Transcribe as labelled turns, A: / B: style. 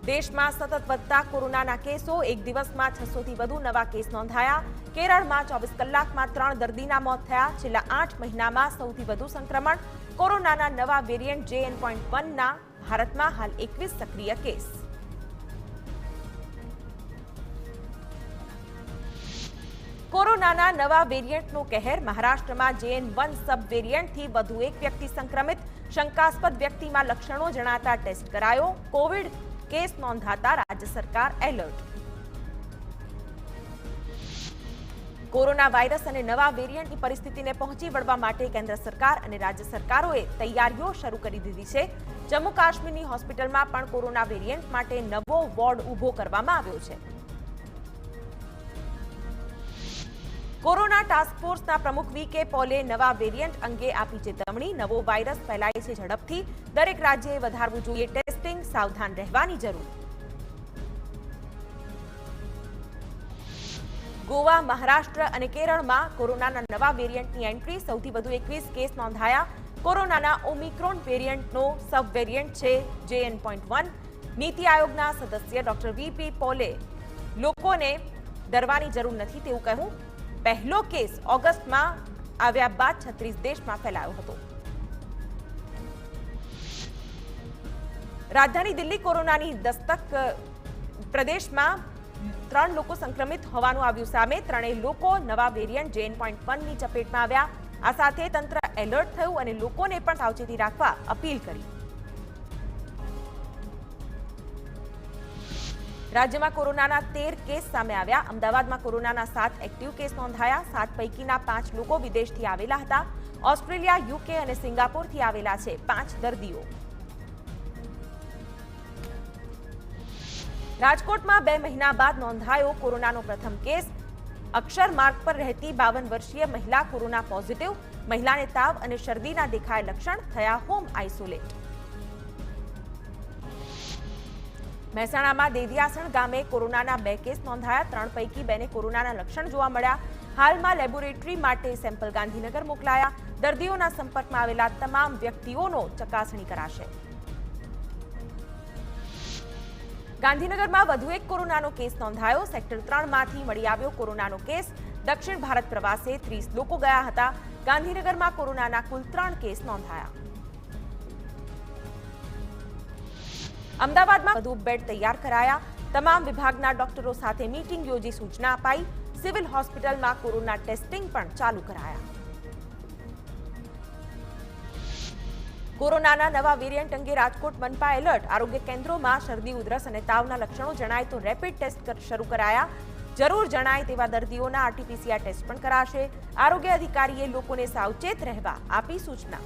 A: દેશમાં સતત વધતા કોરોનાના કેસો, એક દિવસમાં 600 થી વધુ નવા કેસ નોંધાયા। કેરળમાં 24 કલાકમાં 3 દર્દીના મોત થયા। છેલ્લા 8 મહિનામાં સૌથી વધુ સંક્રમણ। કોરોનાના નવા વેરિયન્ટ JN.1ના ભારતમાં હાલ 21 સક્રિય કેસ। કોરોનાના નવા વેરિયન્ટનો કહેર। મહારાષ્ટ્રમાં JN.1 સબ વેરિયન્ટથી વધુ એક વ્યક્તિ સંક્રમિત। શંકાસ્પદ વ્યક્તિમાં લક્ષણો જણાતા ટેસ્ટ કરાયો। કોવિડ કેસ નોંધાતા રાજ્ય સરકાર એલર્ટ। કોરોના વાયરસ અને નવા વેરિયન્ટની પરિસ્થિતિને પહોંચી વળવા માટે કેન્દ્ર સરકાર અને રાજ્ય સરકારોએ તૈયારીઓ શરૂ કરી દીધી છે। જમ્મુ કાશ્મીરની હોસ્પિટલમાં પણ કોરોના વેરિયન્ટ માટે નવો વોર્ડ ઊભો કરવામાં આવ્યો છે। કોરોના ટાસ્ક ફોર્સના પ્રમુખ વી.કે. પોલે નવા વેરિયન્ટ અંગે આપી ચેતવણી। નવો વાયરસ ફેલાય છે ઝડપથી, દરેક રાજ્યએ વધારવું જોઈએ ટેસ્ટિંગ, સાવધાન રહેવાની જરૂર। ગોવા, મહારાષ્ટ્ર અને કેરળમાં કોરોનાના નવા વેરિયન્ટની એન્ટ્રી। સૌથી વધુ 21 કેસ નોંધાયા। કોરોનાના ઓમિક્રોન વેરિયન્ટનો સબ વેરિયન્ટ છે JN.1। નીતિ આયોગના સદસ્ય ડોક્ટર વી.પી. પોલે લોકોને ડરવાની જરૂર નથી તેવું કહ્યું। પહેલો કેસ ઓગસ્ટમાં આવ્યા બાદ 36 દેશમાં ફેલાયો હતો। રાજધાની દિલ્હી કોરોનાની દસ્તક। પ્રદેશમાં 3 લોકો સંક્રમિત હોવાનું આવ્યું સામે। 3 લોકો નવા વેરિયન્ટ JN.1ની ચપેટમાં આવ્યા। આ સાથે તંત્ર એલર્ટ થયું અને લોકોને પણ સાવચેતી રાખવા અપીલ કરી। રાજ્યમાં કોરોનાના 13 કેસ સામે આવ્યા। અમદાવાદમાં કોરોનાના 7 એક્ટિવ કેસ નોંધાયા। 7 પૈકીના 5 લોકો વિદેશથી આવેલા હતા। ઓસ્ટ્રેલિયા, યુકે અને સિંગાપોરથી આવેલા છે 5 દર્દીઓ। રાજકોટમાં 2 મહિના બાદ નોંધાયો કોરોનાનો પ્રથમ કેસ। અક્ષર માર્ગ પર રહેતી 52 વર્ષીય મહિલા કોરોના પોઝિટિવ। મહિલાને તાવ અને શરદીના દેખાયા લક્ષણ, થયા હોમ આઇસોલેટ। મહેસાણામાં દેદિયાસણ ગામે કોરોનાના 2 કેસ નોંધાયા। 3 પૈકી 2ને કોરોનાના લક્ષણ જોવા મળ્યા। હાલમાં લેબોરેટરી માટે સેમ્પલ ગાંધીનગર મોકલાયા। દર્દીઓના સંપર્કમાં આવેલા તમામ વ્યક્તિઓનો ચકાસણી કરાશે। ગાંધીનગરમાં વધુ એક કોરોનાનો કેસ નોંધાયો। સેક્ટર 3માંથી મળી આવ્યો કોરોનાનો કેસ। દક્ષિણ ભારત પ્રવાસે 30 લોકો ગયા હતા। ગાંધીનગરમાં કોરોનાના કુલ 3 કેસ નોંધાયા। અમદાવાદમાં વધુ બેડ તૈયાર કરાયા। તમામ વિભાગના ડોક્ટરો સાથે મીટિંગ યોજી સૂચના અપાઈ। સિવિલ હોસ્પિટલમાં કોરોના ટેસ્ટિંગ પણ ચાલુ કરાયા। કોરોનાના નવા વેરિયન્ટ અંગે રાજકોટ મનપા એલર્ટ। આરોગ્ય કેન્દ્રોમાં શરદી, ઉધરસ અને તાવના લક્ષણો જણાય તો રેપિડ ટેસ્ટ શરૂ કરાયા। જરૂર જણાય તેવા દર્દીઓના RT-PCR ટેસ્ટ પણ કરાશે। આરોગ્ય અધિકારીએ લોકોને સાવચેત રહેવા આપી સૂચના।